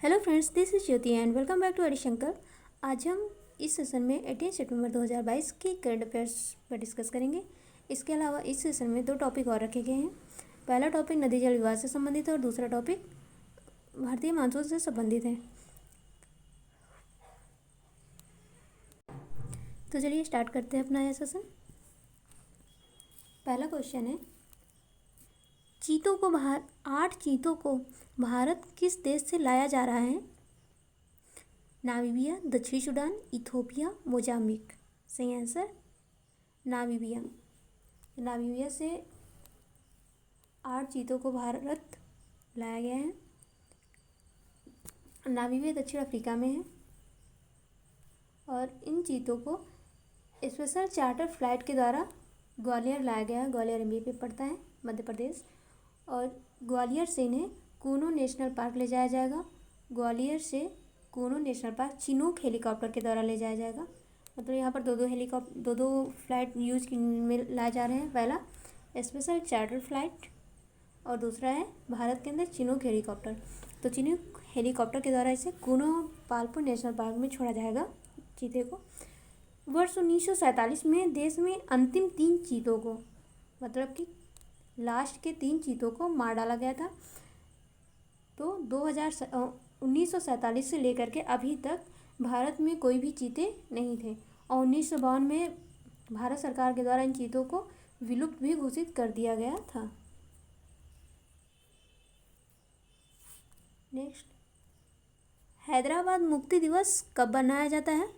Hello friends, this is Jyoti and welcome back to Harishankar. आज हम इस सेशन में 18 सितंबर 2022 की करंट अफेयर्स पर डिस्कस करेंगे। इसके अलावा इस सेशन में 2 टॉपिक और रखे गए हैं। पहला टॉपिक नदी जल विवाद से संबंधित है और दूसरा टॉपिक भारतीय मानसून से संबंधित है। तो चलिए स्टार्ट करते हैं अपना यह सेशन। पहला क्वेश्चन है, 8 चीतों को भारत किस देश से लाया जा रहा है? नामीबिया, दक्षिणी सूडान, इथोपिया, मोजाम्बिक। सही आंसर नामीबिया। नामीबिया से 8 चीतों को भारत लाया गया है। नामीबिया दक्षिण अफ्रीका में है और इन चीतों को स्पेशल चार्टर फ्लाइट के द्वारा ग्वालियर लाया गया है। ग्वालियर एमपी पे पड़ता है, मध्य प्रदेश। और ग्वालियर से इन्हें कूनो नेशनल पार्क ले जाया जाएगा। ग्वालियर से Kuno national park Chinook helicopter के द्वारा ले जाया जाएगा। मतलब यहाँ पर दो फ्लाइट यूज में लाए जा रहे हैं। पहला स्पेशल चार्टर फ्लाइट और दूसरा है भारत के अंदर चिनूक हेलीकॉप्टर। तो चिनूक हेलीकॉप्टर के द्वारा इसे कूनो पालपुर नेशनल पार्क में छोड़ा जाएगा चीते को। वर्ष 1947 में देश में अंतिम 3 चीतों को, मतलब कि लास्ट के 3 चीतों को मार डाला गया था। तो 1947 से लेकर के अभी तक भारत में कोई भी चीते नहीं थे और 1952 में भारत सरकार के द्वारा इन चीतों को विलुप्त भी घोषित कर दिया गया था। नेक्स्ट, हैदराबाद मुक्ति दिवस कब मनाया जाता है?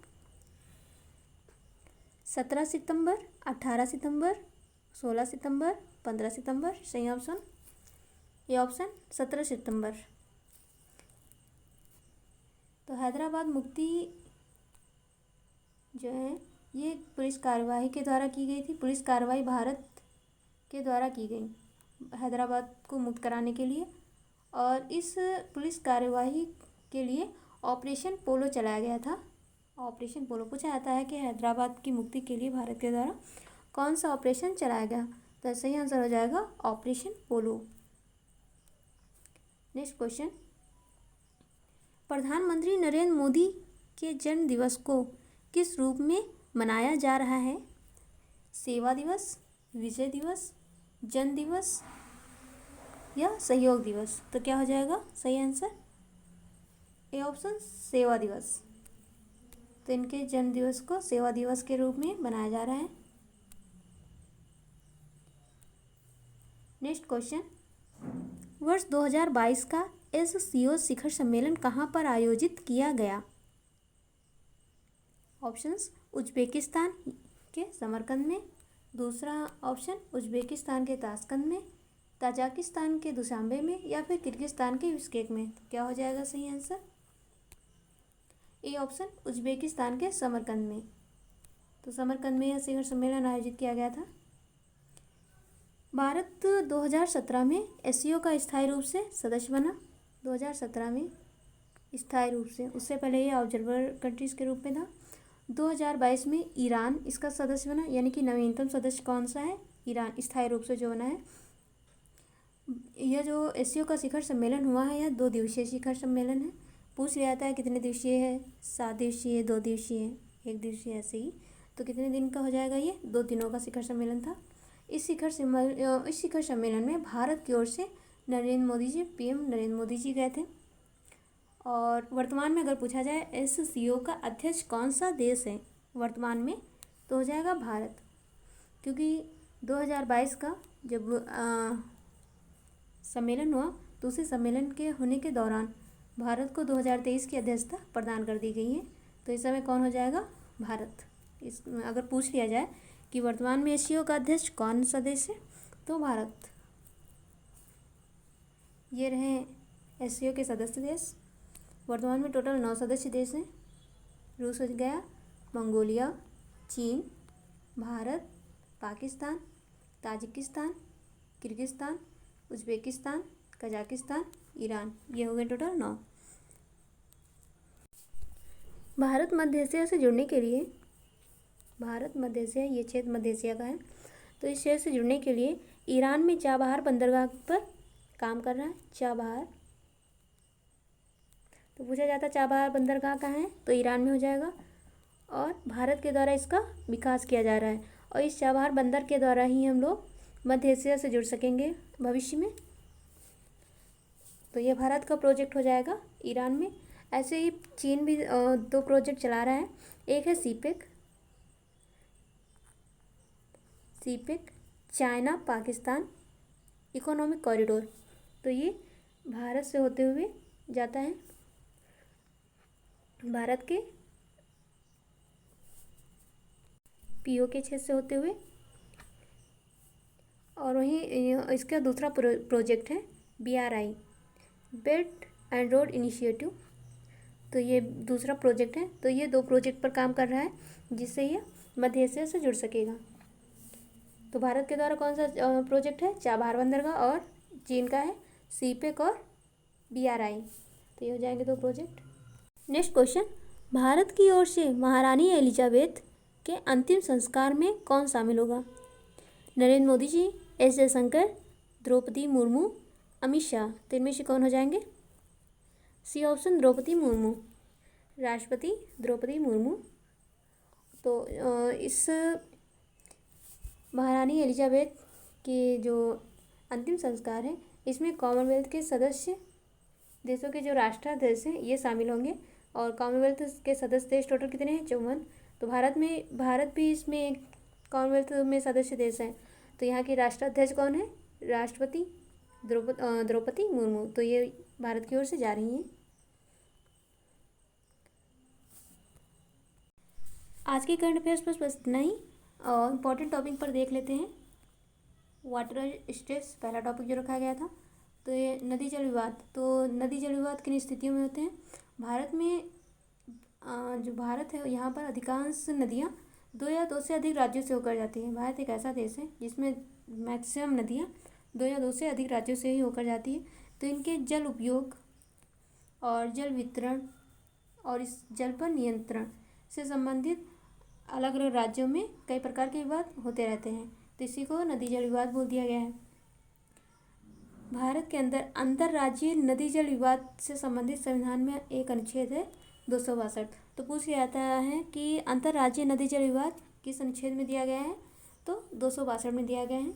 17 सितंबर, 18 सितंबर, 16 सितंबर, 15 सितंबर। सही ऑप्शन ये ऑप्शन 17 सितंबर। तो हैदराबाद मुक्ति जो है ये पुलिस कार्यवाही के द्वारा की गई थी। पुलिस कार्रवाई भारत के द्वारा की गई हैदराबाद को मुक्त कराने के लिए। और इस पुलिस कार्यवाही के लिए ऑपरेशन पोलो चलाया गया था। ऑपरेशन पोलो पूछा जाता है कि हैदराबाद की मुक्ति के लिए भारत के द्वारा कौन सा ऑपरेशन चलाया गया? तो सही आंसर हो जाएगा ऑपरेशन पोलो। नेक्स्ट क्वेश्चन, प्रधानमंत्री नरेंद्र मोदी के जन्म दिवस को किस रूप में मनाया जा रहा है? सेवा दिवस, विजय दिवस, जन दिवस या सहयोग दिवस? तो क्या हो जाएगा सही आंसर? ए ऑप्शन सेवा दिवस। तो इनके जन्म दिवस को सेवा दिवस के रूप में मनाया जा रहा है। नेक्स्ट क्वेश्चन, वर्ष 2022 का एससीओ शिखर सम्मेलन कहाँ पर आयोजित किया गया? ऑप्शंस उज्बेकिस्तान के समरकंद में, दूसरा ऑप्शन उज्बेकिस्तान के ताशकंद में, ताजिकिस्तान के दुशांबे में या फिर किर्गिस्तान के बिश्केक में। तो क्या हो जाएगा सही आंसर? ए ऑप्शन उज्बेकिस्तान के समरकंद में। तो समरकंद में यह शिखर सम्मेलन आयोजित किया गया था। भारत 2017 में एससीओ का स्थायी रूप से सदस्य बना। 2017 में स्थायी रूप से, उससे पहले ये ऑब्जर्वर कंट्रीज़ के रूप में था। 2022 में ईरान इसका सदस्य बना, यानी कि नवीनतम सदस्य कौन सा है? ईरान स्थायी रूप से जो बना है। यह जो एससीओ का शिखर सम्मेलन हुआ है यह 2 दिवसीय शिखर सम्मेलन है। पूछ लिया जाता है कितने दिवसीय है, 7 दिवसीय, 2 दिवसीय, 1 दिवसीय, ऐसे ही। तो कितने दिन का हो जाएगा? ये 2 दिनों का शिखर सम्मेलन था। इस शिखर सम्मेलन में भारत की ओर से नरेंद्र मोदी जी, पीएम नरेंद्र मोदी जी गए थे। और वर्तमान में अगर पूछा जाए एससीओ का अध्यक्ष कौन सा देश है वर्तमान में, तो हो जाएगा भारत। क्योंकि 2022 का जब सम्मेलन हुआ तो उसी सम्मेलन के होने के दौरान भारत को 2023 की अध्यक्षता प्रदान कर दी गई है। तो इस समय कौन हो जाएगा? भारत। इस अगर पूछ लिया जाए कि वर्तमान में एससीओ का अध्यक्ष कौन सा देश है, तो भारत। ये रहे एससीओ के सदस्य देश। वर्तमान में टोटल 9 सदस्य देश हैं। रूस हो गया, मंगोलिया, चीन, Bharat, Pakistan, Tajikistan, Kyrgyzstan, Uzbekistan, Kazakhstan, Iran. ये हो गए टोटल 9। भारत मध्य एशिया से जुड़ने के लिए, भारत मध्य एशिया ये क्षेत्र मध्य एशिया का है, तो इस क्षेत्र से जुड़ने के लिए ईरान में चाबहार बंदरगाह पर काम कर रहा है। चाबहार तो पूछा जाता चाबहार बंदरगाह कहाँ है, तो ईरान में हो जाएगा। और भारत के द्वारा इसका विकास किया जा रहा है और इस चाबहार बंदर के द्वारा ही हम लोग मध्य एशिया से जुड़ सकेंगे भविष्य में। तो ये भारत का प्रोजेक्ट हो जाएगा ईरान में। ऐसे ही चीन भी 2 प्रोजेक्ट चला रहा है। एक है CPEC China Pakistan economic corridor. तो ये भारत से होते हुए जाता है, भारत के POK क्षेत्र से होते हुए। और वहीं इसका दूसरा प्रोजेक्ट है BRI belt and road initiative. तो ये दूसरा प्रोजेक्ट है। तो ये 2 प्रोजेक्ट पर काम कर रहा है जिससे ये मध्य एशिया से जुड़ सकेगा। तो भारत के द्वारा कौन सा प्रोजेक्ट है, चाबहार बंदरगाह, और चीन का है सीपेक और BRI। तो ये हो जाएंगे 2 प्रोजेक्ट। नेक्स्ट क्वेश्चन, भारत की ओर से महारानी एलिजाबेथ के अंतिम संस्कार में कौन शामिल होगा? नरेंद्र मोदी जी, एस जयशंकर, द्रौपदी मुर्मू, अमित शाह। तो इनमें से कौन हो जाएंगे? सी ऑप्शन द्रौपदी मुर्मू, राष्ट्रपति द्रौपदी मुर्मू। तो इस महारानी एलिजाबेथ के जो अंतिम संस्कार है इसमें कॉमनवेल्थ के सदस्य देशों के जो राष्ट्राध्यक्ष हैं ये शामिल होंगे। और कॉमनवेल्थ के सदस्य देश टोटल कितने हैं? 54। तो भारत भी इसमें कॉमनवेल्थ में सदस्य देश है। तो यहाँ के राष्ट्राध्यक्ष कौन है? राष्ट्रपति द्रौपदी मुर्मू। तो ये भारत की ओर से जा रही हैं। आज के करंट अफेयर्स पर बस इतना ही। और इम्पॉर्टेंट टॉपिक पर देख लेते हैं। वाटर स्ट्रेस पहला टॉपिक जो रखा गया था। तो ये नदी जल विवाद। तो नदी जल विवाद किन स्थितियों में होते हैं? भारत में जो भारत है यहाँ पर अधिकांश नदियाँ 2 या 2 से अधिक राज्यों से होकर जाती हैं। भारत एक ऐसा देश है जिसमें मैक्सिमम नदियाँ 2 या 2 से अधिक राज्यों से ही होकर जाती है। तो इनके जल उपयोग और जल वितरण और इस जल पर नियंत्रण से संबंधित अलग अलग राज्यों में कई प्रकार के विवाद होते रहते हैं। तो इसी को नदी जल विवाद बोल दिया गया है। भारत के अंदर अंतर्राज्यीय नदी जल विवाद से संबंधित संविधान में एक अनुच्छेद है 262। तो पूछ जाता है कि अंतर्राज्यीय नदी जल विवाद किस अनुच्छेद में दिया गया है? तो 262 में दिया गया है।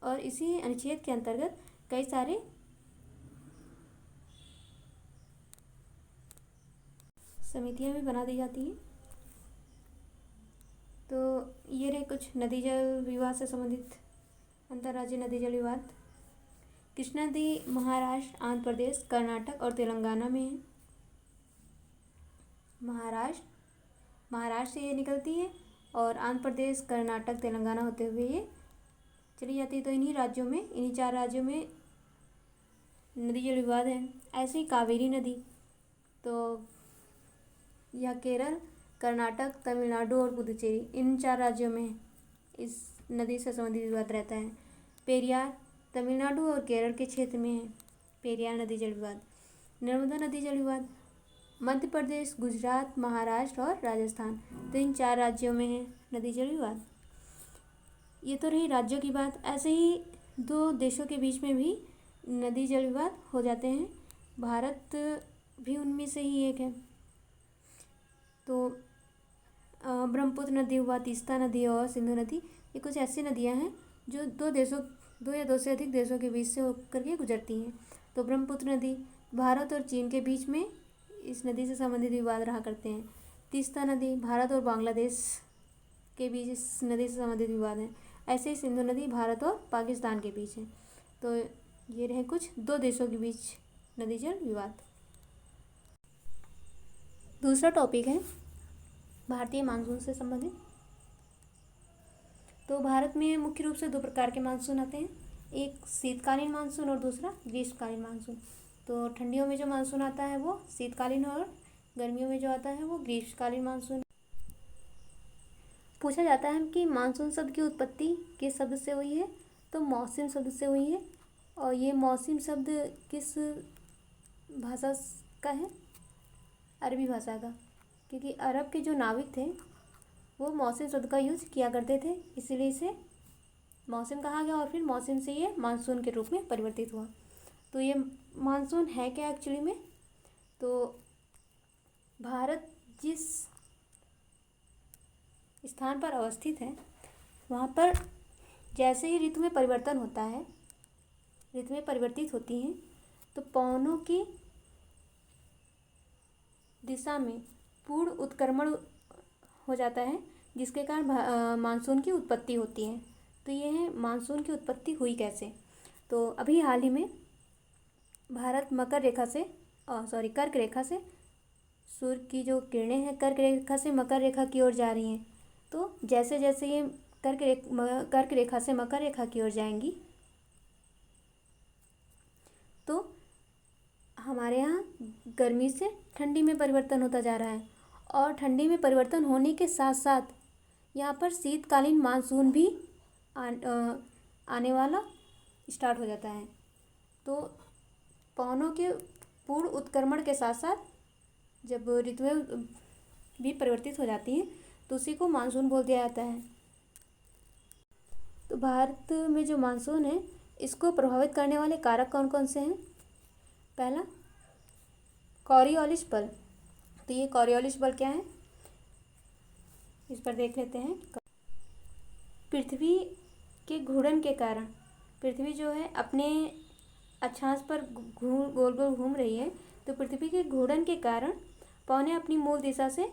और इसी अनुच्छेद के अंतर्गत कई सारे समितियां भी बना दी जाती हैं। तो ये रहे कुछ नदी जल विवाद से संबंधित अंतर्राज्यीय नदी जल विवाद। कृष्णा नदी महाराष्ट्र, आंध्र प्रदेश, कर्नाटक और तेलंगाना में है। महाराष्ट्र से ये निकलती है और आंध्र प्रदेश, कर्नाटक, तेलंगाना होते हुए ये चली जाती है। तो इन्हीं 4 राज्यों में नदी जल विवाद है। ऐसे ही कावेरी नदी, तो यह केरल, कर्नाटक, तमिलनाडु और पुदुचेरी इन 4 राज्यों में इस नदी से संबंधित विवाद रहता है। पेरियार तमिलनाडु और केरल के क्षेत्र में है, पेरियार नदी जल विवाद। नर्मदा नदी जल विवाद मध्य प्रदेश, गुजरात, महाराष्ट्र और राजस्थान। तो इन 4 राज्यों में है नदी जल विवाद। ये तो रही राज्यों की बात। ऐसे ही 2 देशों के बीच में भी नदी जल विवाद हो जाते हैं। भारत भी उनमें से ही एक है। तो ब्रह्मपुत्र नदी हुआ, तीस्ता नदी और सिंधु नदी, ये कुछ ऐसी नदियां हैं जो 2 या 2 से अधिक देशों के बीच से होकर के गुजरती हैं। तो ब्रह्मपुत्र नदी भारत और चीन के बीच में इस नदी से संबंधित विवाद रहा करते हैं। तीस्ता नदी भारत और बांग्लादेश के बीच इस नदी से संबंधित विवाद हैं। ऐसे ही सिंधु नदी भारत और पाकिस्तान के बीच है। तो ये रहे कुछ 2 देशों के बीच नदी जल विवाद। दूसरा टॉपिक है भारतीय मानसून से संबंधित। तो भारत में मुख्य रूप से 2 प्रकार के मानसून आते हैं, एक शीतकालीन मानसून और दूसरा ग्रीष्मकालीन मानसून। तो ठंडियों में जो मानसून आता है वो शीतकालीन और गर्मियों में जो आता है वो ग्रीष्मकालीन मानसून। पूछा जाता है कि मानसून शब्द की उत्पत्ति किस शब्द से हुई है? तो मौसम शब्द से हुई है। और ये मौसम शब्द किस भाषा का है? अरबी भाषा का, क्योंकि अरब के जो नाविक थे वो मौसम शब्द का यूज़ किया करते थे, इसीलिए इसे मौसम कहा गया और फिर मौसम से ये मानसून के रूप में परिवर्तित हुआ। तो ये मानसून है क्या एक्चुअली में? तो भारत जिस स्थान पर अवस्थित है वहाँ पर जैसे ही ऋतु में परिवर्तन होता है, ऋतुएं परिवर्तित होती हैं, तो पवनों की दिशा में पूर्ण उत्क्रमण हो जाता है, जिसके कारण मानसून की उत्पत्ति होती है। तो ये है मानसून की उत्पत्ति हुई कैसे। तो अभी हाल ही में भारत कर्क रेखा से सूर्य की जो किरणें हैं कर्क रेखा से मकर रेखा की ओर जा रही हैं। तो जैसे जैसे ये कर्क रेखा से मकर रेखा की ओर जाएंगी तो हमारे यहाँ गर्मी से ठंडी में परिवर्तन होता जा रहा है, और ठंडी में परिवर्तन होने के साथ साथ यहाँ पर शीतकालीन मानसून भी आने वाला स्टार्ट हो जाता है। तो पवनों के पूर्ण उत्क्रमण के साथ साथ जब ऋतुएं भी परिवर्तित हो जाती हैं तो उसी को मानसून बोल दिया जाता है। तो भारत में जो मानसून है इसको प्रभावित करने वाले कारक कौन कौन से हैं? पहला, कॉरियोलिस बल। तो ये कॉरियोलिस बल क्या है, इस पर देख लेते हैं। पृथ्वी के घूर्णन के कारण पृथ्वी जो है अपने अक्षांश पर गोल गोल घूम रही है, तो पृथ्वी के घूर्णन के कारण पवनें अपनी मूल दिशा से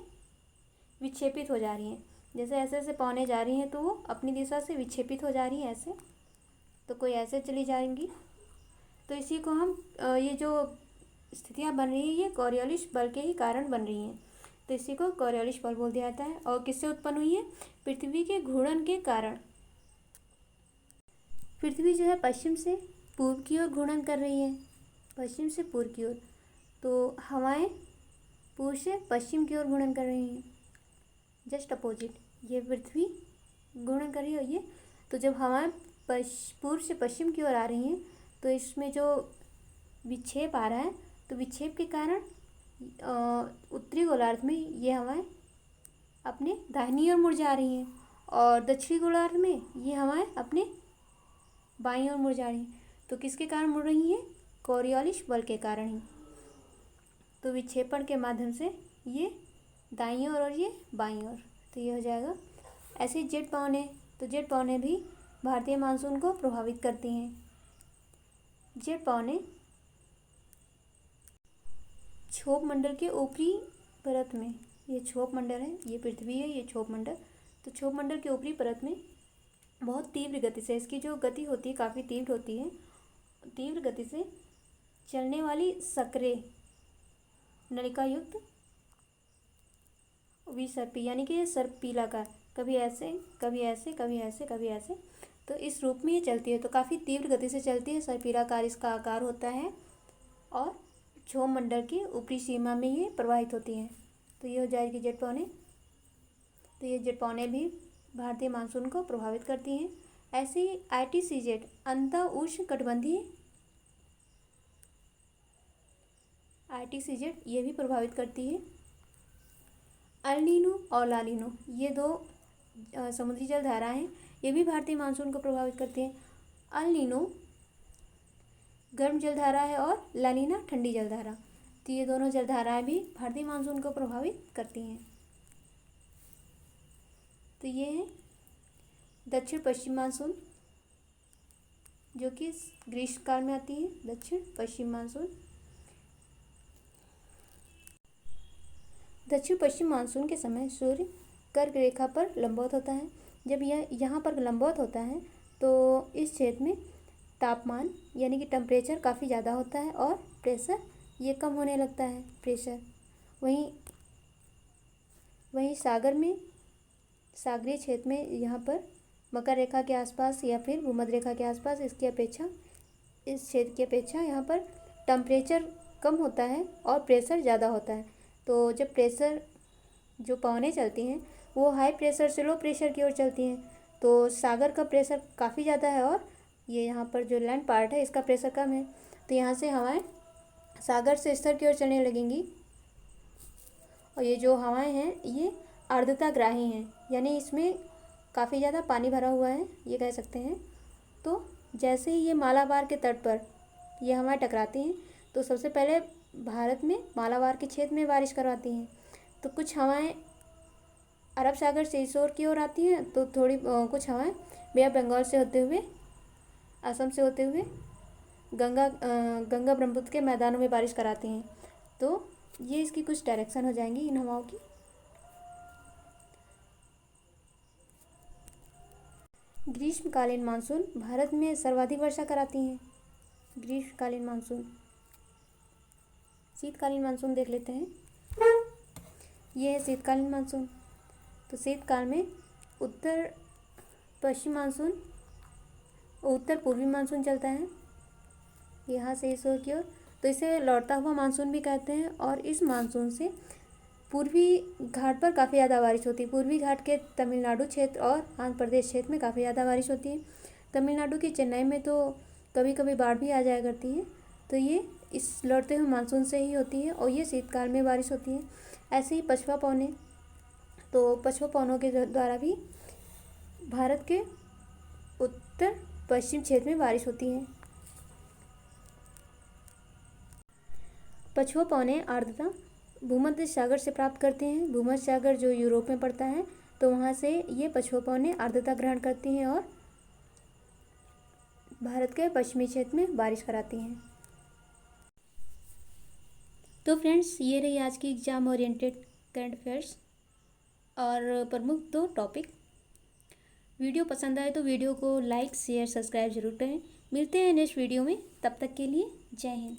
विक्षेपित हो जा रही हैं। जैसे ऐसे ऐसे पवनें जा रही हैं तो वो अपनी दिशा से विक्षेपित हो जा रही हैं ऐसे, तो कोई ऐसे चली जाएंगी। तो इसी को हम ये जो स्थितियाँ बन रही है ये कॉरियोलिस बल के ही कारण बन रही हैं, तो इसी को कॉरियोलिस बल बोल दिया जाता है। और किससे उत्पन्न हुई है? पृथ्वी के घूर्णन के कारण। पृथ्वी जो है पश्चिम से पूर्व की ओर घूर्णन कर रही है, पश्चिम से पूर्व की ओर, तो हवाएं पूर्व से पश्चिम की ओर घूर्णन कर रही हैं, जस्ट अपोजिट। ये पृथ्वी घूर्णन कर रही है ये, तो जब हवाएं पूर्व से पश्चिम की ओर आ रही हैं तो इसमें जो विक्षेप आ रहा है, तो विक्षेप के कारण उत्तरी गोलार्ध में ये हवाएं अपने दाहिनी ओर मुड़ जा रही हैं, और दक्षिणी गोलार्ध में ये हवाएं अपने बाईं ओर मुड़ जा रही हैं। तो किसके कारण मुड़ रही हैं? कॉरियोलिस बल के कारण ही। तो विक्षेपण के माध्यम से ये दाईं ओर और ये बाईं ओर, तो ये हो जाएगा। ऐसे जेट पवनें, तो जेट पवनें भी भारतीय मानसून को प्रभावित करती हैं। जेट पवनें क्षोभ मंडल के ऊपरी परत में, ये क्षोभ मंडल है, ये पृथ्वी है, ये क्षोभ मंडल, तो क्षोभ मंडल के ऊपरी परत में बहुत तीव्र गति से, इसकी जो गति होती है काफ़ी तीव्र होती है, तीव्र गति से चलने वाली सक्रिय नलिका युक्त विसर्पी, यानी कि सर्पिलाकार, कभी ऐसे कभी ऐसे कभी ऐसे कभी ऐसे, तो इस रूप में ये चलती है। तो काफ़ी तीव्र गति से चलती है, सर्पिलाकार इसका आकार होता है, और क्षोभ मंडल की ऊपरी सीमा में ये प्रवाहित होती हैं। तो ये हो जाएगी जेट पवनें। तो ये जेट पवनें भी भारतीय मानसून को प्रभावित करती हैं। ऐसे ही ITCZ अंत उष्ण कटिबंधीय ITCZ ये भी प्रभावित करती है। अल नीनो और ला नीनो ये दो समुद्री जल धाराएं हैं, ये भी भारतीय मानसून को प्रभावित करती हैं। अल नीनो गर्म जलधारा है और ला नीना ठंडी जलधारा, तो ये दोनों जलधाराएं भी भारतीय मानसून को प्रभावित करती हैं। तो ये है दक्षिण पश्चिम मानसून, जो कि ग्रीष्म काल में आती है, दक्षिण पश्चिम मानसून। दक्षिण पश्चिम मानसून के समय सूर्य कर्क रेखा पर लंबवत होता है। जब यह यहाँ पर लंबवत होता है तो इस क्षेत्र में तापमान यानी कि टेम्परेचर काफ़ी ज़्यादा होता है, और प्रेशर ये कम होने लगता है, प्रेशर। वहीं सागर में, सागरीय क्षेत्र में, यहाँ पर मकर रेखा के आसपास या फिर भूमध्य रेखा के आसपास इस क्षेत्र की अपेक्षा यहाँ पर टेम्परेचर कम होता है और प्रेशर ज़्यादा होता है। तो जब जो पवनें चलती हैं वो हाई प्रेशर से लो प्रेशर की ओर चलती हैं, तो सागर का प्रेशर काफ़ी ज़्यादा है और ये यहाँ पर जो लैंड पार्ट है इसका प्रेशर कम है, तो यहाँ से हवाएं सागर से स्तर की ओर चलने लगेंगी। और ये जो हवाएं हैं ये आर्द्रताग्राही हैं, यानी इसमें काफ़ी ज़्यादा पानी भरा हुआ है, ये कह सकते हैं। तो जैसे ही ये मालाबार के तट पर ये हवाएं टकराती हैं तो सबसे पहले भारत में मालाबार के क्षेत्र में बारिश करवाती हैं। तो कुछ हवाएं अरब सागर से इस ओर की ओर आती हैं, तो कुछ हवाएं बे ऑफ बंगाल से होते हुए, असम से होते हुए गंगा ब्रह्मपुत्र के मैदानों में बारिश कराती हैं। तो ये इसकी कुछ डायरेक्शन हो जाएंगी इन हवाओं की। ग्रीष्मकालीन मानसून भारत में सर्वाधिक वर्षा कराती हैं। ग्रीष्मकालीन मानसून। शीतकालीन मानसून देख लेते हैं। ये है शीतकालीन मानसून। तो शीतकाल में उत्तर पश्चिम मानसून, उत्तर पूर्वी मानसून चलता है यहाँ से इस ओर की ओर, तो इसे लौटता हुआ मानसून भी कहते हैं। और इस मानसून से पूर्वी घाट पर काफ़ी ज़्यादा बारिश होती है। पूर्वी घाट के तमिलनाडु क्षेत्र और आंध्र प्रदेश क्षेत्र में काफ़ी ज़्यादा बारिश होती है। तमिलनाडु की चेन्नई में तो कभी कभी बाढ़ भी आ जाया करती है। तो ये इस लौटते हुए मानसून से ही होती है और ये शीतकाल में बारिश होती है। ऐसे ही पछुआ पवने, तो पछुआ पवनों के द्वारा भी भारत के उत्तर पश्चिम क्षेत्र में बारिश होती है। पछुआ पवने आर्द्रता भूमध्य सागर से प्राप्त करते हैं। भूमध्य सागर जो यूरोप में पड़ता है, तो वहाँ से ये पछुआ पवने आर्द्रता ग्रहण करती हैं और भारत के पश्चिमी क्षेत्र में बारिश कराती हैं। तो फ्रेंड्स, ये रही आज की एग्जाम ओरिएंटेड करंट अफेयर्स और प्रमुख 2 टॉपिक। वीडियो पसंद आए तो वीडियो को लाइक शेयर सब्सक्राइब जरूर करें। मिलते हैं नेक्स्ट वीडियो में, तब तक के लिए जय हिंद।